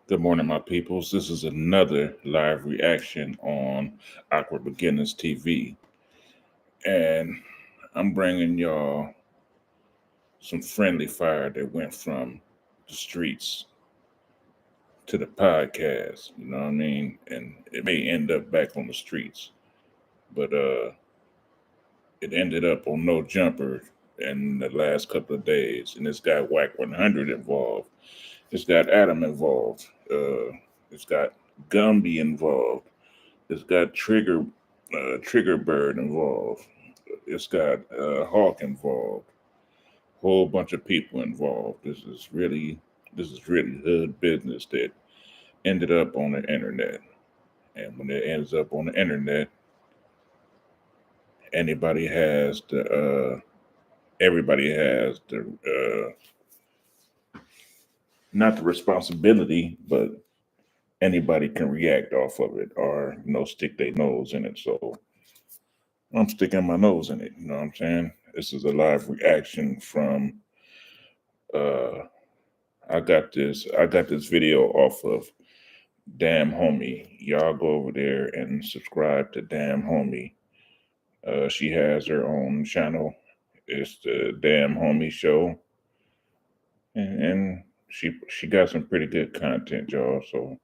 Good morning, my peoples. This is another live reaction on Awkward Beginners TV. And I'm bringing y'all some friendly fire that went from the streets to the podcast. You know what I mean? And it may end up back on the streets, but it ended up on No Jumper in the last couple of days. And it's got Whack 100 involved. It's got Adam involved. It's got Gumby involved. It's got Trigger Bird involved. It's got Hawk involved. Whole bunch of people involved. This is really hood business that ended up on the internet. And when it ends up on the internet, anybody has the everybody has the not the responsibility, but anybody can react off of it or stick their nose in it. So I'm sticking my nose in it. You know what I'm saying? This is a live reaction from uh I got this video off of Damn Homie. Y'all go over there and subscribe to Damn Homie. She has her own channel. It's the Damn Homie Show. And she got some pretty good content, y'all. So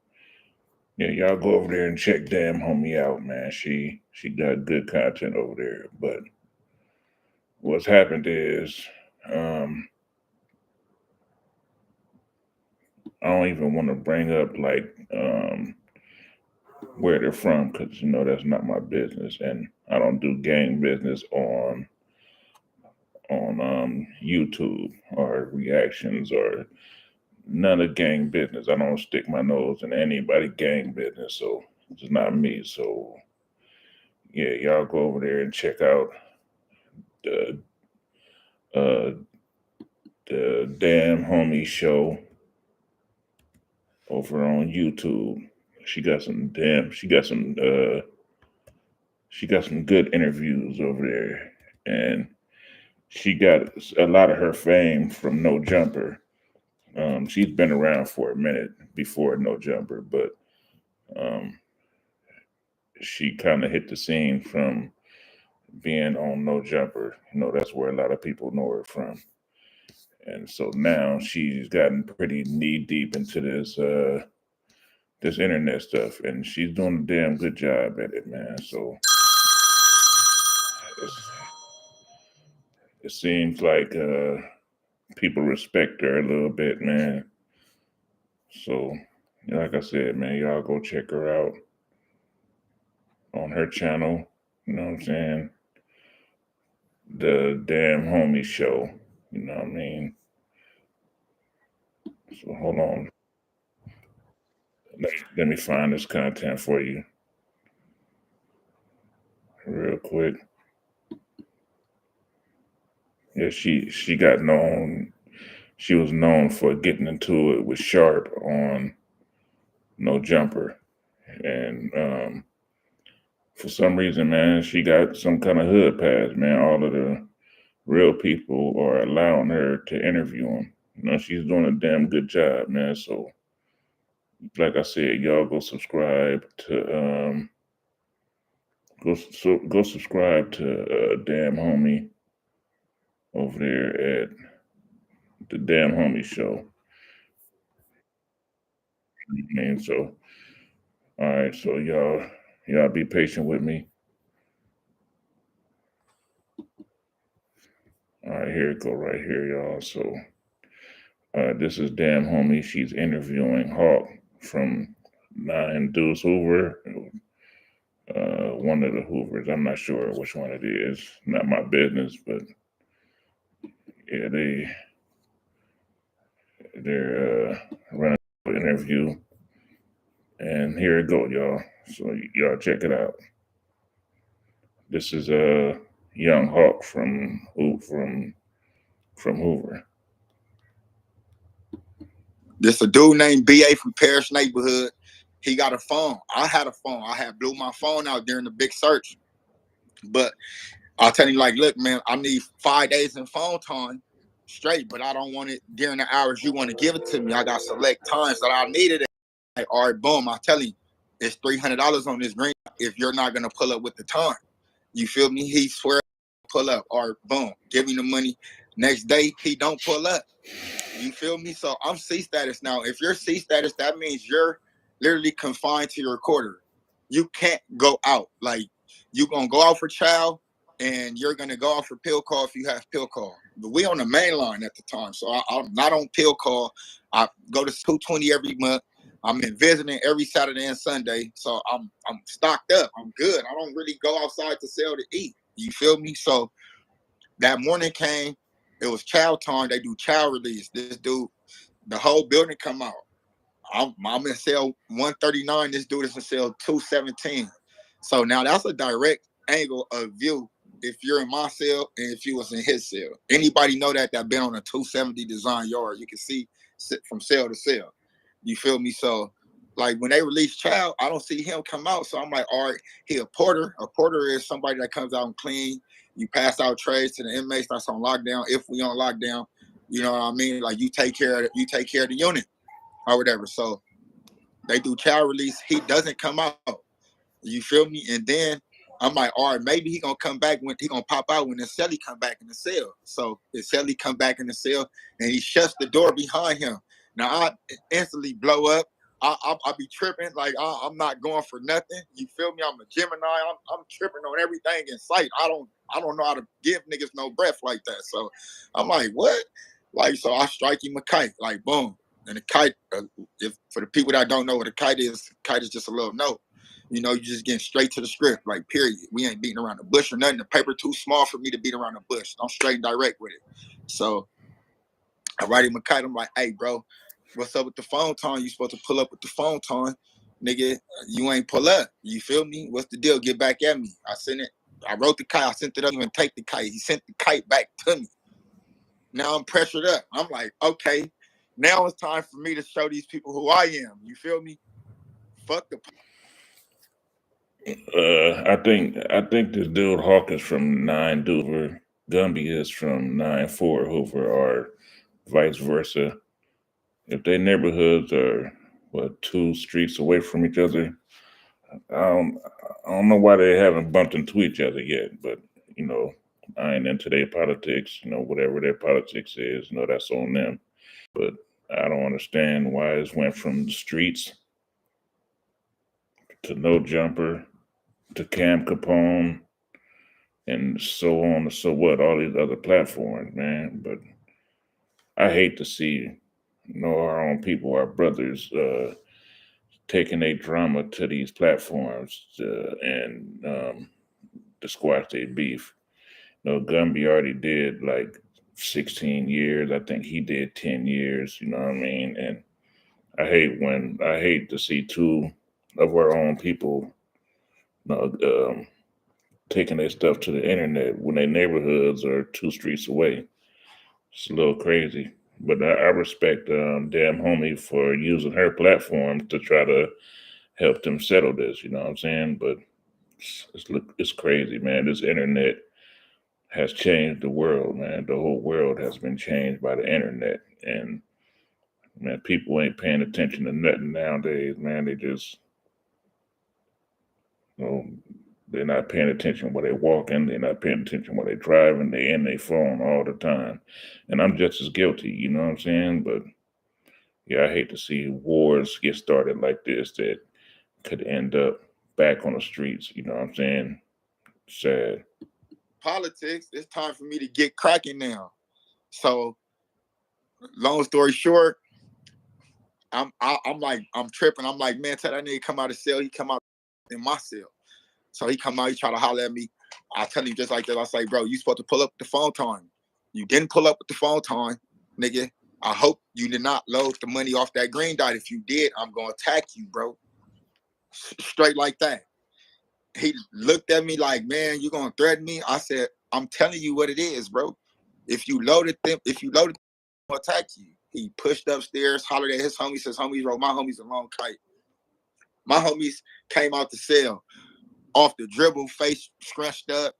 yeah, y'all go over there and check Damn Homie out, man. She got good content over there. But what's happened is um I don't even want to bring up like where they're from because that's not my business, and I don't do gang business on YouTube or reactions or none of gang business. I don't stick my nose in anybody gang business, so it's not me. So yeah, y'all go over there and check out the uh the Damn Homie Show over on YouTube. She got some damn. She got some good interviews over there, and she got a lot of her fame from No Jumper. She's been around for a minute before No Jumper, but um, she kind of hit the scene from being on No Jumper. That's where a lot of people know her from. And so now she's gotten pretty knee deep into this internet stuff, and she's doing a damn good job at it, man. So it seems like people respect her a little bit, man. So, like I said, man, y'all go check her out on her channel. You know what I'm saying? The Damn Homie Show. You know what I mean? So hold on. Let me find this content for you real quick. Yeah, she got known. She was known for getting into it with Sharp on No Jumper, and for some reason, man, she got some kind of hood pass, man. All of the real people are allowing her to interview them. She's doing a damn good job, man. So, like I said, y'all go subscribe to go subscribe to Damn Homie over there at the Damn Homie Show. And so, all right, so y'all be patient with me. All right, here it go right here, y'all. So this is Damn Homie. She's interviewing Hawk from Nine Deuce Hoover, one of the Hoovers. I'm not sure which one it is. Not my business, but yeah, they're running an interview, and here it go, y'all. So y'all check it out. This is a young Hawk from Hoover. This a dude named BA from Parish Neighborhood. He got a phone. I had a phone. I had blew my phone out during the big search. But I'll tell him, like, look, man, I need 5 days in phone time straight, but I don't want it during the hours you want to give it to me. I got select times that I needed it. like, all right, boom, I tell him it's $300 on this green if you're not gonna pull up with the time. You feel me? He swear pull up, or boom, give him the money. Next day he don't pull up. You feel me? So I'm C status now. If you're C status, that means you're literally confined to your quarter. You can't go out. Like you gonna go out for child, and you're gonna go out for pill call if you have pill call. But we on the main line at the time, so I'm not on pill call. I go to 220 every month. I'm in visiting every Saturday and Sunday, so I'm stocked up. I'm good. I don't really go outside to sell to eat. You feel me? So that morning came. It was child time. They do child release. This dude, the whole building come out. I'm in cell 139. This dude is in cell 217. So now that's a direct angle of view if you're in my cell and if you was in his cell. Anybody know that been on a 270 design yard, you can see from cell to cell. You feel me? So like when they release child, I don't see him come out. So I'm like, all right, he a porter. A porter is somebody that comes out and clean. You pass out trays to the inmates that's on lockdown. If we on lockdown, you know what I mean? Like you take care of the unit or whatever. So they do child release. He doesn't come out. You feel me? And then I'm like, all right, maybe he gonna come back when he gonna pop out when the celly come back in the cell. So the celly come back in the cell and he shuts the door behind him. Now I instantly blow up. I be tripping like I'm not going for nothing. You feel me? I'm a Gemini. I'm tripping on everything in sight. I don't know how to give niggas no breath like that. So I'm like, what? Like so I strike him a kite. Like boom. And the kite, if for the people that don't know what a kite is just a little note. You know, you just getting straight to the script, like period. We ain't beating around the bush or nothing. The paper too small for me to beat around the bush. I'm straight and direct with it. So I write him a kite. I'm like, hey, bro, what's up with the phone time? You supposed to pull up with the phone time. Nigga, you ain't pull up. You feel me? What's the deal? Get back at me. I sent it. I wrote the kite. I sent it up. Even take the kite. He sent the kite back to me. Now I'm pressured up. I'm like, okay, now it's time for me to show these people who I am. You feel me? Fuck the. I think this dude Hawkins from 9 Dover, Gumby is from 9-4 Hoover, or vice versa. If their neighborhoods are 2 streets away from each other, I don't I don't know why they haven't bumped into each other yet. But you know, I ain't into their politics. Whatever their politics is, that's on them. But I don't understand why it's went from the streets to No Jumper to Cam Capone and so on and so what, all these other platforms, man. But I hate to see, our own people, our brothers, taking their drama to these platforms and to squash their beef. Gumby already did like 16 years. I think he did 10 years, you know what I mean? And I hate to see two of our own people, you know, taking their stuff to the internet when their neighborhoods are 2 streets away. It's a little crazy. But I respect Damn Homie for using her platform to try to help them settle this. You know what I'm saying? But it's crazy, man. This internet has changed the world, man. The whole world has been changed by the internet, and man, people ain't paying attention to nothing nowadays, man. They just, you know, they're not paying attention while they're walking. They're not paying attention while they're driving. They in their phone all the time, and I'm just as guilty. You know what I'm saying? But yeah, I hate to see wars get started like this that could end up back on the streets. You know what I'm saying? Sad. Politics, it's time for me to get cracking now. So, long story short, I'm like I'm tripping. I'm like, man, tell that nigga come out of cell. He come out in my cell. So he come out. He try to holler at me. I tell him just like that. I say, bro, you supposed to pull up with the phone time. You didn't pull up with the phone time, nigga. I hope you did not load the money off that green dot. If you did, I'm gonna attack you, bro. Straight like that. He looked at me like, man, you gonna threaten me? I said, I'm telling you what it is, bro. If you loaded them, I'll attack you. He pushed upstairs, hollered at his homies, says, homies, bro, my homies a long kite. My homies came out the cell off the dribble, face scrunched up,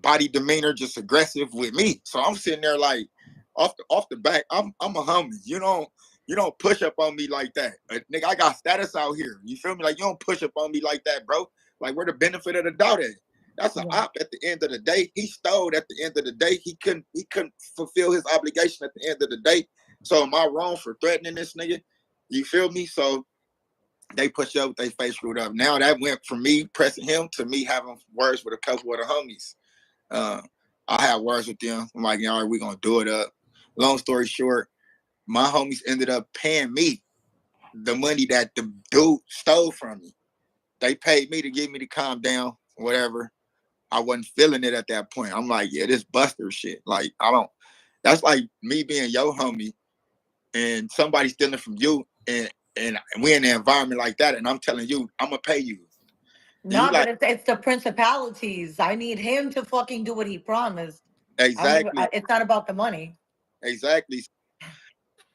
body demeanor just aggressive with me. So I'm sitting there like off the back, I'm a homie. You know, You don't push up on me like that. Nigga, I got status out here. You feel me? Like, you don't push up on me like that, bro. Like, where the benefit of the doubt at? That's an Yeah. op at the end of the day. He stole at the end of the day. He couldn't fulfill his obligation at the end of the day. So am I wrong for threatening this nigga? You feel me? So they pushed up, they face screwed up. Now that went from me pressing him to me having words with a couple of the homies. Uh, I had words with them. I'm like, all right, we gonna do it up. Long story short, my homies ended up paying me the money that the dude stole from me. They paid me to get me to calm down, whatever. I wasn't feeling it at that point. I'm like, yeah, this Buster shit. Like, I don't. That's like me being your homie and somebody stealing from you, and we in an environment like that, and I'm telling you, I'm gonna pay you. And you No, but like, it's the principalities. I need him to fucking do what he promised. I don't even. exactly, It's not about the money. exactly.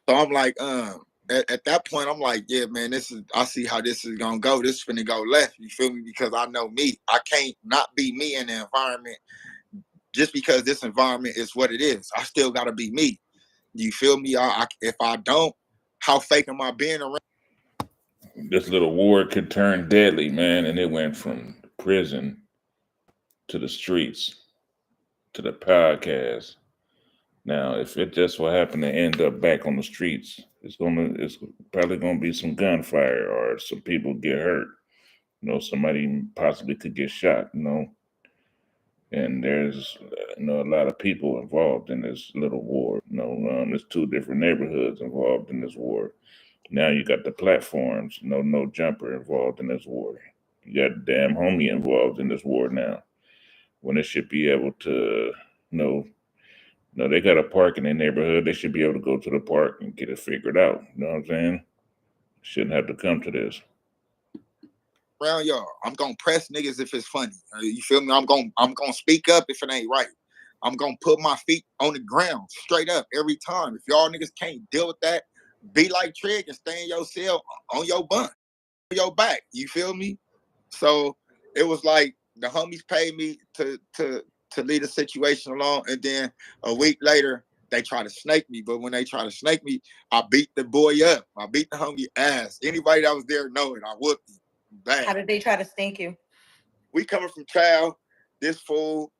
So I'm like, at that point, I'm like, yeah, man, this is. I see how this is gonna go. This is finna go left. You feel me? Because I know me. I can't not be me in the environment just because this environment is what it is. I still gotta be me. You feel me? If I don't, how fake am I being around? This little war could turn deadly, man, and it went from prison to the streets to the podcast. Now, if it just will happen to end up back on the streets, it's probably gonna be some gunfire or some people get hurt. Somebody possibly could get shot. And there's a lot of people involved in this little war. There's two different neighborhoods involved in this war. Now you got the platforms, no jumper involved in this war. You got damn homie involved in this war now. When it should be able to, know, no, they got a park in their neighborhood. They should be able to go to the park and get it figured out. You know what I'm saying? Shouldn't have to come to this. Around y'all. I'm gonna press niggas if it's funny. You feel me? I'm gonna speak up if it ain't right. I'm gonna put my feet on the ground straight up every time. If y'all niggas can't deal with that, be like Trig and stay in your cell on your bunt, on your back. You feel me? So it was like the homies paid me to leave the situation alone, and then a week later they try to snake me. But when they try to snake me, I beat the boy up. I beat the homie ass. Anybody that was there know it. I whooped him How bad. did they try to stink you? We coming from child, this fool.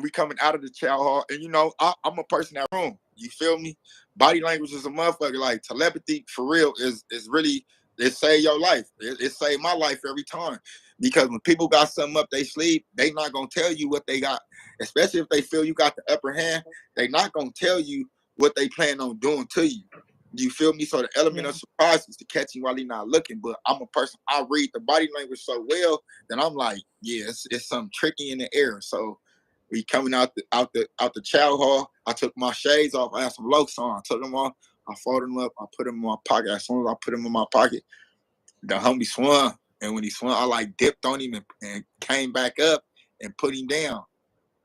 We coming out of the child hall, and I'm a person that room. You feel me? Body language is a motherfucker. Like telepathy for real is really it save your life. It saved my life every time. Because when people got something up their sleeve, they not gonna tell you what they got. Especially if they feel you got the upper hand, they not gonna tell you what they plan on doing to you. You feel me? So the element Yeah. of surprise is to catch him while he's not looking. But I'm a person, I read the body language so well that I'm like, yeah, it's something tricky in the air. So we coming out the chow hall. I took my shades off. I had some locs on. I took them off. I folded them up. I put them in my pocket. As soon as I put them in my pocket, the homie swung. And when he swung, I like dipped on him and came back up and put him down.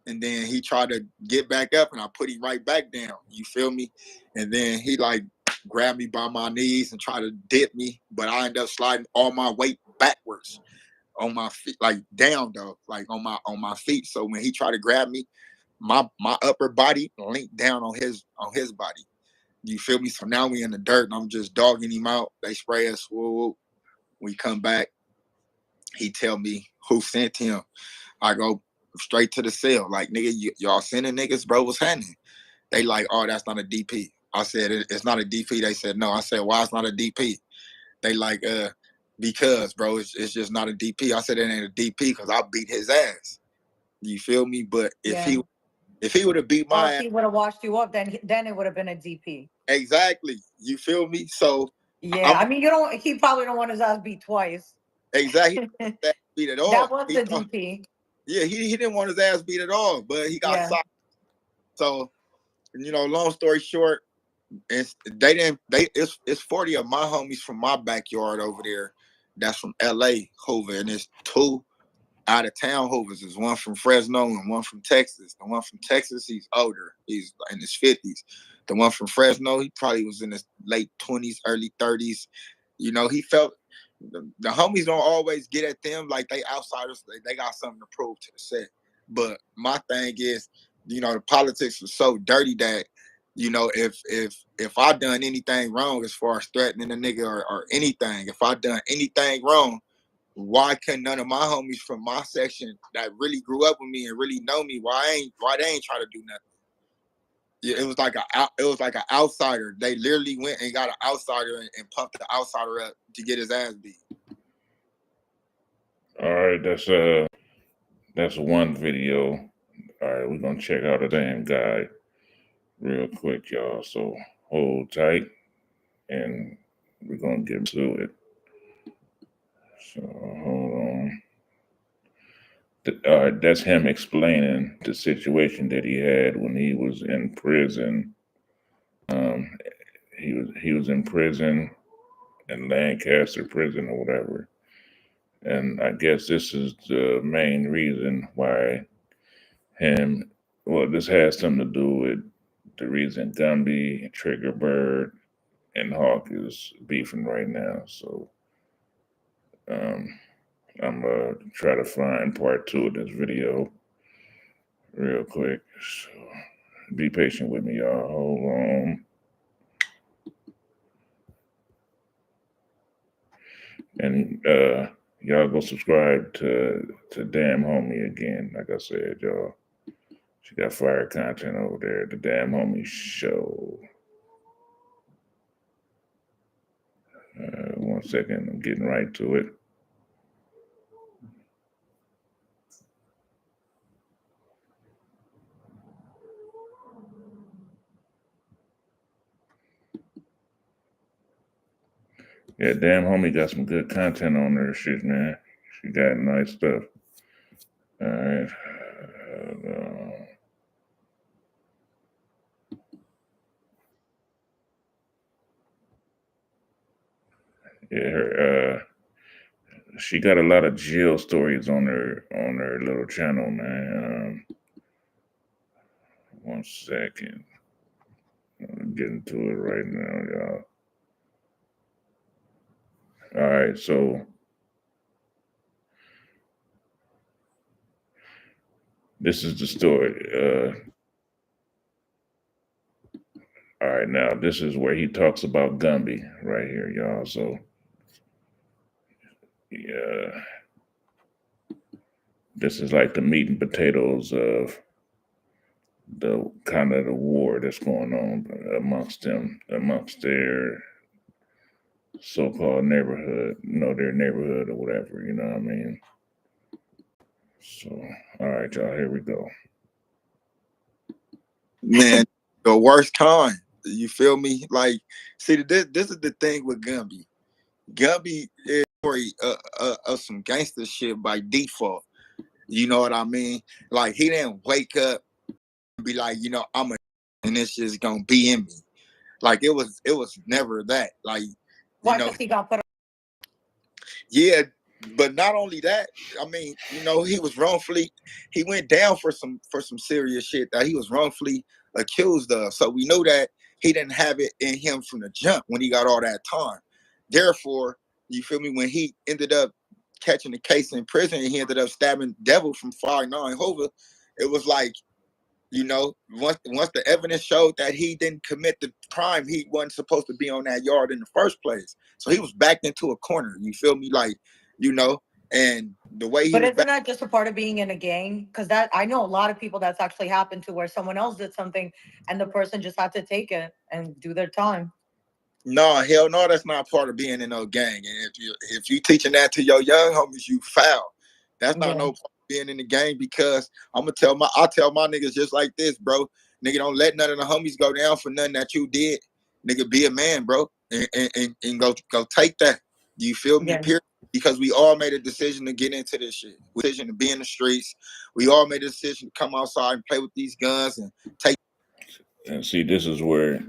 And then he tried to get back up and I put him right back down. You feel me? And then he like grabbed me by my knees and tried to dip me, but I ended up sliding all my weight backwards on my feet, like down though, like on my feet. So when he tried to grab me, my upper body linked down on his body. You feel me? So now we in the dirt and I'm just dogging him out. They spray us. Whoa. We come back. He tell me who sent him. I go straight to the cell. Like, nigga, y'all sending niggas, bro? What's happening? They like, oh, that's not a DP. I said, it's not a DP. They said, no. I said, why it's not a DP? They like, because, bro, it's just not a DP. I said, it ain't a DP because I beat his ass. You feel me? But if Yeah. he would have beat Oh, my if ass, he would have washed you up, then it would have been a DP. exactly. You feel me? So Yeah. I'm I mean, you don't. He probably don't want his ass beat twice. exactly that beat at That all. was He the thought, DP. yeah, he didn't want his ass beat at all, but he got Yeah. socked. So, long story short, it's 40 of my homies from my backyard over there that's from LA Hoover, and it's two out of town Hoovers. There's one from Fresno and one from Texas. The one from Texas, he's older. He's in his 50s. The one from Fresno, he probably was in his late 20s, early 30s. He felt the homies don't always get at them like they outsiders. They got something to prove to the set. But my thing is, the politics was so dirty that You know, if I done anything wrong as far as threatening a nigga or anything, if I done anything wrong, why couldn't none of my homies from my section that really grew up with me and really know me, why they ain't try to do nothing? Yeah, it was like an outsider. They literally went and got an outsider and pumped the outsider up to get his ass beat. All right, that's one video. All right, we're gonna check out the damn guy real quick, y'all. So hold tight, and we're gonna get to it. So hold on. All right, that's him explaining the situation that he had when he was in prison. Um, he was in prison in Lancaster prison or whatever, and I guess this is the main reason why him. Well, this has something to do with the reason Gumby, Trigger Bird, and Hawk is beefing right now. So um, I'm gonna try to find part two of this video real quick. So be patient with me, y'all. Hold on. And y'all go subscribe to Damn Homie again. Like I said, y'all. She got fire content over there. The Damn Homie Show. 1 second. I'm getting right to it. Yeah, Damn Homie got some good content on her shit, man. She got nice stuff. All right. Yeah, she got a lot of jail stories on her little channel, man. 1 second. I'm getting to it right now, y'all. All right, so this is the story. All right, now this is where he talks about Gumby right here, y'all. So, yeah, this is like the meat and potatoes of the kind of the war that's going on amongst them, amongst their so-called neighborhood, their neighborhood or whatever. You know what I mean? So, all right, y'all, here we go. Man, the worst kind. You feel me? Like, see, this is the thing with Gumby. Gumby is of some gangster shit by default. You know what I mean? Like, he didn't wake up and be like, I'm a and it's just gonna be in me. Like, it was never that. Like, Why? Because he got put. yeah, but not only that, I mean, he went down for some serious shit that he was wrongfully accused of. So we knew that he didn't have it in him from the jump when he got all that time. Therefore, you feel me, when he ended up catching the case in prison and he ended up stabbing Devil from 5'9" Hoover, it was like, once the evidence showed that he didn't commit the crime, he wasn't supposed to be on that yard in the first place. So he was backed into a corner. You feel me? Like, and the way he But was isn't back. that just a part of being in a gang? Because that I know a lot of people that's actually happened to where someone else did something and the person just had to take it and do their time. No, hell no, that's not part of being in no gang. And if you teaching that to your young homies, you foul. That's not Yeah. no part of being in the gang, because I tell my niggas just like this, bro. Nigga, don't let none of the homies go down for nothing that you did. Nigga, be a man, bro, and go take that. Do you feel me? Yeah. Period. Because we all made a decision to get into this shit. Decision to be in the streets. We all made a decision to come outside and play with these guns and take. And see, this is where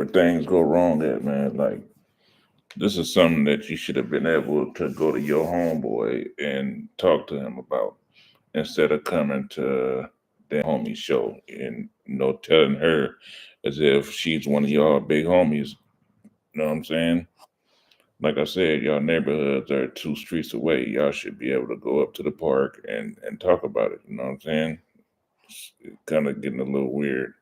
things go wrong at, man. Like, this is something that you should have been able to go to your homeboy and talk to him about instead of coming to their homie show and telling her as if she's one of y'all big homies. You know what I'm saying? Like I said, y'all neighborhoods are 2 streets away. Y'all should be able to go up to the park and talk about it. You know what I'm saying? It's kind of getting a little weird.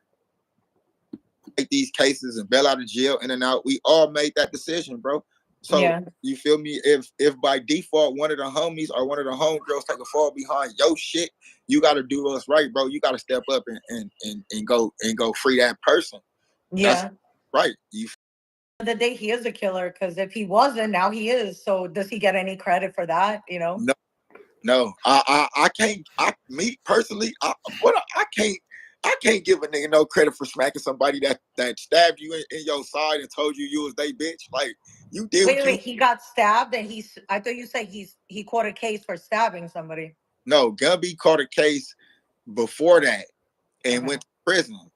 take these cases and bail out of jail in and out. We all made that decision, bro. So Yeah. you feel me? If by default one of the homies or one of the homegirls take a fall behind your shit, you got to do us right, bro. You got to step up and go free that person. That's Yeah. right. You The day he is a killer, because if he wasn't, now he is. So does he get any credit for that? You know? no, no. I can't. Me personally, I can't give a nigga no credit for smacking somebody that stabbed you in your side and told you was they bitch. Like you did Wait, what you. wait. He got stabbed, and I thought you said he caught a case for stabbing somebody. No, Gumby caught a case before that and Okay. went to prison,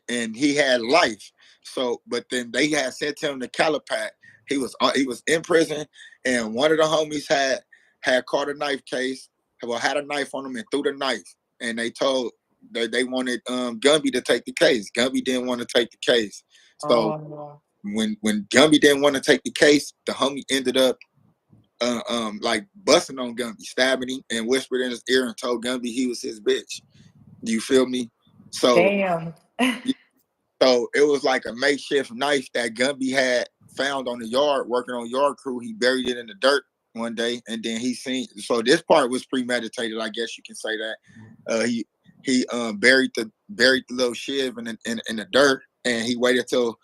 and he had life. So, but then they had sent him to Calipat. He was in prison, and one of the homies had caught a knife case. Well, had a knife on him and threw the knife, and they told they wanted Gumby to take the case. Gumby didn't want to take the case, so Oh no. when Gumby didn't want to take the case, the homie ended up like busting on Gumby, stabbing him, and whispered in his ear and told Gumby he was his bitch. Do you feel me? So Damn. so it was like a makeshift knife that Gumby had found on the yard, working on yard crew. He buried it in the dirt one day, and then he seen. So this part was premeditated, I guess you can say that. He buried the little shiv in the dirt, and he waited till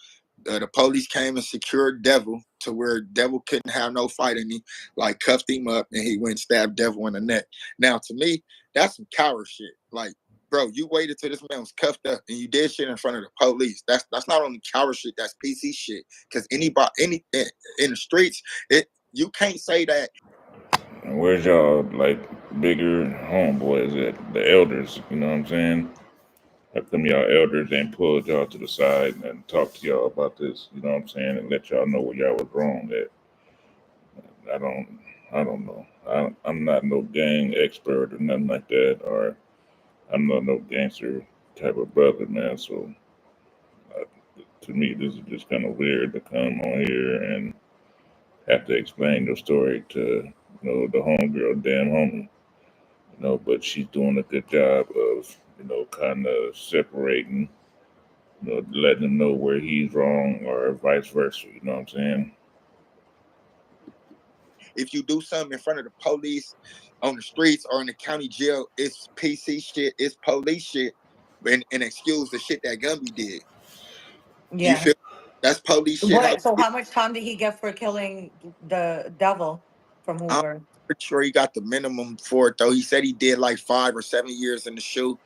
the police came and secured Devil to where Devil couldn't have no fight in him, like cuffed him up, and he went and stabbed Devil in the neck. Now, to me, that's some coward shit. Like, bro, you waited till this man was cuffed up and you did shit in front of the police. That's not only coward shit, that's PC shit. Because any in the streets, you can't say that. And where's y'all like bigger homeboys at the elders? You know what I'm saying? How come y'all elders ain't pulled y'all to the side and talked to y'all about this? You know what I'm saying? And let y'all know where y'all was wrong at. I don't. I don't know. I'm not no gang expert or nothing like that, or I'm not no gangster type of brother, man. So uh, to me, this is just kind of weird to come on here and have to explain your story to the homegirl, damn homie. But she's doing a good job of kind of separating, letting him know where he's wrong or vice versa. You know what I'm saying? If you do something in front of the police on the streets or in the county jail, it's PC shit, it's police shit, and excuse the shit that Gumby did. You Yeah. feel that's police shit. What? So how much time did he get for killing the devil from I'm Hoover? pretty sure he got the minimum for it though. He said he did like 5 or 7 years in the shoe,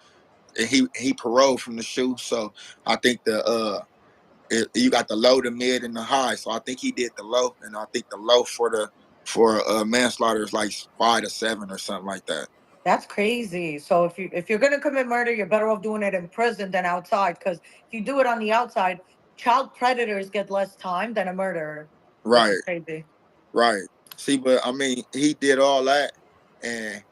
and he paroled from the shoe. So I think you got the low, the mid, and the high. So I think he did the low, and I think the low for manslaughter is like 5 to 7 or something like that. That's crazy. So if you're gonna commit murder, you're better off doing it in prison than outside. Because if you do it on the outside, child predators get less time than a murderer, which Right, is crazy. right. See, but I mean, he did all that, and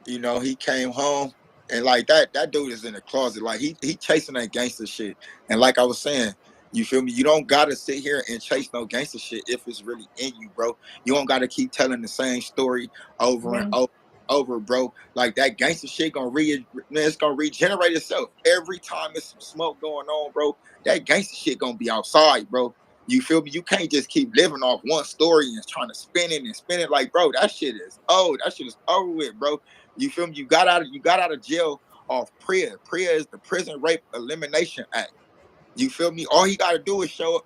he came home and like that dude is in the closet. Like he chasing that gangster shit. And like I was saying, you feel me? You don't gotta sit here and chase no gangster shit if it's really in you, bro. You don't gotta keep telling the same story over and Yeah. over, bro. Like that gangster shit man, it's gonna regenerate itself. Every time there's some smoke going on, bro, that gangster shit gonna be outside, bro. You feel me? You can't just keep living off one story and trying to spin it and spin it like, bro, that shit is old. That shit is over with, bro. You feel me? You got out of jail off PREA. PREA is the Prison Rape Elimination Act. You feel me? All he got to do is show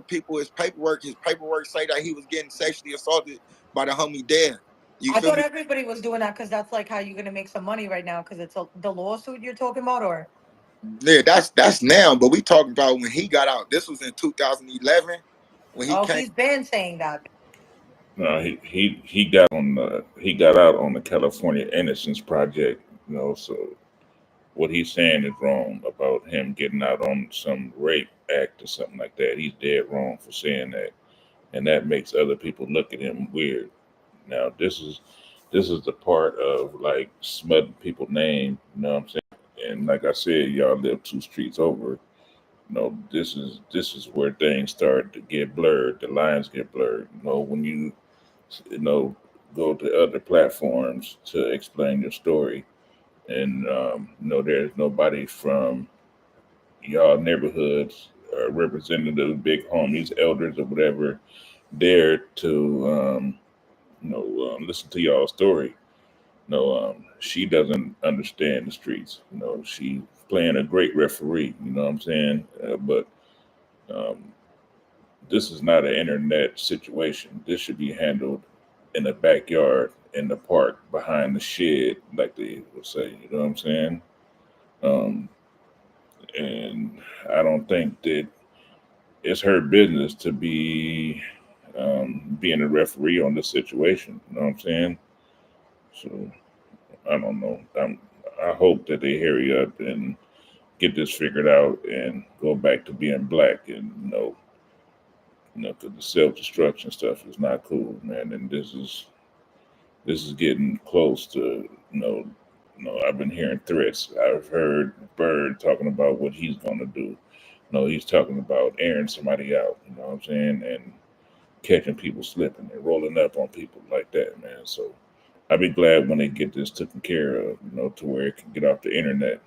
people his paperwork. His paperwork say that he was getting sexually assaulted by the homie dad. You I feel thought me? everybody was doing that because that's like how you're gonna make some money right now. Because the lawsuit you're talking about, or Yeah, that's now. But we talking about when he got out. This was in 2011 when he oh, came. he's been saying that. No, he got out on the California Innocence Project. So what he's saying is wrong about him getting out on some rape act or something like that. He's dead wrong for saying that, and that makes other people look at him weird. Now this is the part of like smutting people's name. You know what I'm saying? And like I said, y'all live two streets over. This is where things start to get blurred. The lines get blurred. When you know go to other platforms to explain your story, and there's nobody from y'all neighborhoods, representatives, big homies, elders, or whatever, there to listen to y'all story. She doesn't understand the streets. She playing a great referee. You know what I'm saying? But um, this is not an internet situation. This should be handled in the backyard, in the park, behind the shed, like they would say. You know what I'm saying? Um, and I don't think that it's her business to be being a referee on this situation. You know what I'm saying? So I don't know. I hope that they hurry up and get this figured out and go back to being black. And because the self destruction stuff is not cool, man. And this is getting close to I've been hearing threats. I've heard Bird talking about what he's gonna do. He's talking about airing somebody out. You know what I'm saying? And catching people slipping and rolling up on people like that, man. So I'd be glad when they get this taken care of, to where it can get off the internet.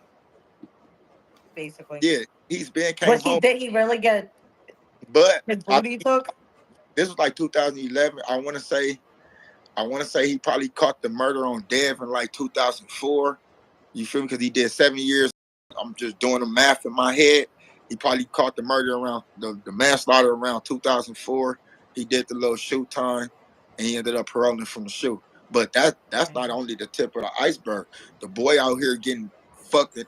Basically. Yeah, he's been came Was he? home, Did he really get but his I booty took? this was like 2011. I want to say he probably caught the murder on Dev in like 2004. You feel me? Because he did 7 years. I'm just doing the math in my head. He probably caught the murder around the manslaughter around 2004. He did the little shoot time, and he ended up paroling from the shoot. But that's not only the tip of the iceberg. The boy out here getting fucked.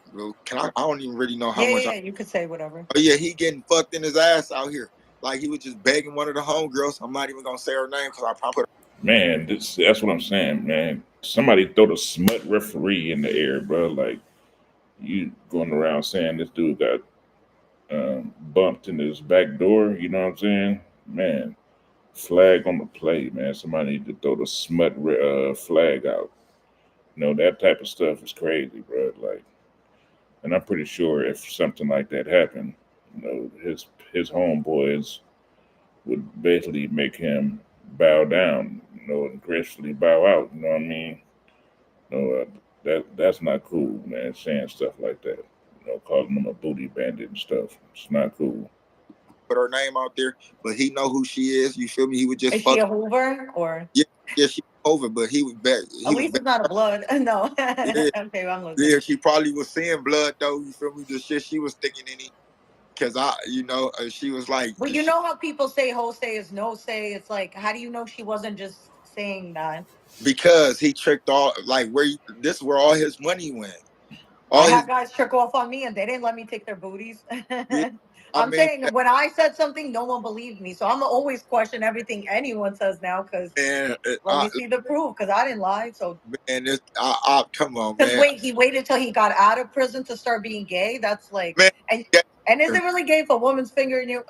Can I don't even really know how Yeah, much. yeah, you could say whatever. But yeah, he getting fucked in his ass out here. Like he was just begging one of the homegirls. I'm not even gonna say her name because I probably put Man, that's what I'm saying, man. Somebody throw the smut referee in the air, bro. Like you going around saying this dude got bumped in his back door. You know what I'm saying, man? Flag on the play, man. Somebody need to throw the smut flag out. That type of stuff is crazy, bro. Like, and I'm pretty sure if something like that happened, his homeboys would basically make him bow down, and gracefully bow out. You know what I mean? That's not cool, man. Saying stuff like that, calling them a booty bandit and stuff. It's not cool. her name out there, but he know who she is. You feel me? He would just Is she fuck. a Hoover or? Yeah, yeah, she over, but he was back. At He was least back. it's not a blood. No. Yeah, Okay, I'm losing. yeah. She probably was seeing blood though. You feel me? The shit she was sticking in it, cause she was like, But you know how people say "ho say" is "no say." It's like, how do you know she wasn't just saying that? because he tricked all like this is where all his money went. I All had his guys trick off on me and they didn't let me take their booties. yeah, I I'm mean, saying when I said something, no one believed me. So I'm always question everything anyone says now because man, let me see the proof because I didn't lie. So, man, come on, because man, wait, he waited till he got out of prison to start being gay. That's like, man. and Yeah, and is it really gay if a woman's fingering you?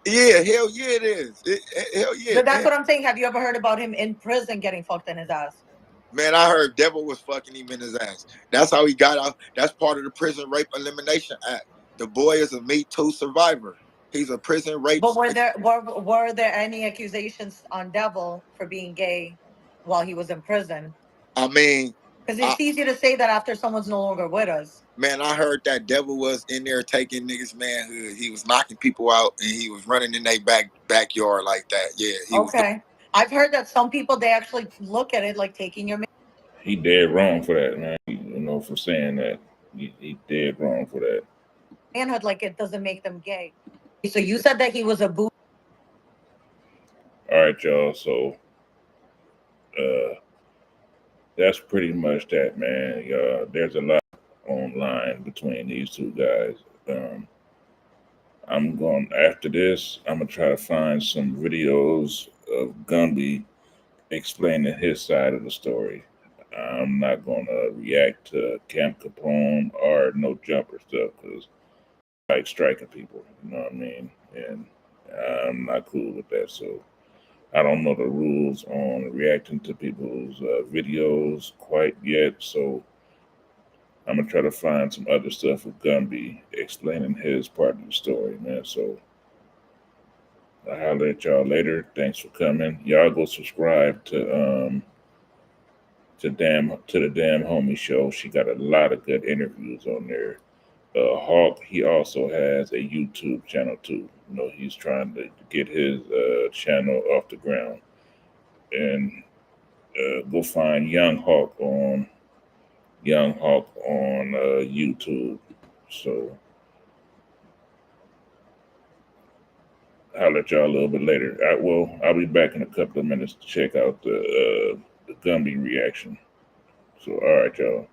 yeah, hell yeah, it is. Hell yeah. But that's what I'm saying. Have you ever heard about him in prison getting fucked in his ass? Man, I heard Devil was fucking him in his ass. That's how he got out. That's part of the Prison Rape Elimination Act. The boy is a Me Too survivor. He's a prison rape. But were there any accusations on Devil for being gay while he was in prison? I mean, Because I, it's easy to say that after someone's no longer with us. man, I heard that Devil was in there taking niggas manhood. He was knocking people out and he was running in their backyard like that. Yeah, he was. Okay. I've heard that some people they actually look at it like taking your He dead wrong for that, man. For saying that. He dead wrong for that. manhood like it doesn't make them gay. So you said that he was a boo. All right, y'all. So uh, that's pretty much that, man. There's a lot online between these two guys. I'm going after this. I'm gonna try to find some videos of Gumby explaining his side of the story. I'm not gonna react to Camp Capone or No Jumper stuff because like striking people. You know what I mean? And I'm not cool with that. So I don't know the rules on reacting to people's videos quite yet. So I'm gonna try to find some other stuff with Gumby explaining his part of the story, man. So I'll holler at y'all later. Thanks for coming. Y'all go subscribe to the damn homie show. She got a lot of good interviews on there. Hawk, he also has a YouTube channel too. He's trying to get his channel off the ground. And go find Young Hawk on YouTube. So I'll let y'all a little bit later. I'll be back in a couple of minutes to check out the Gumby reaction. So all right, y'all.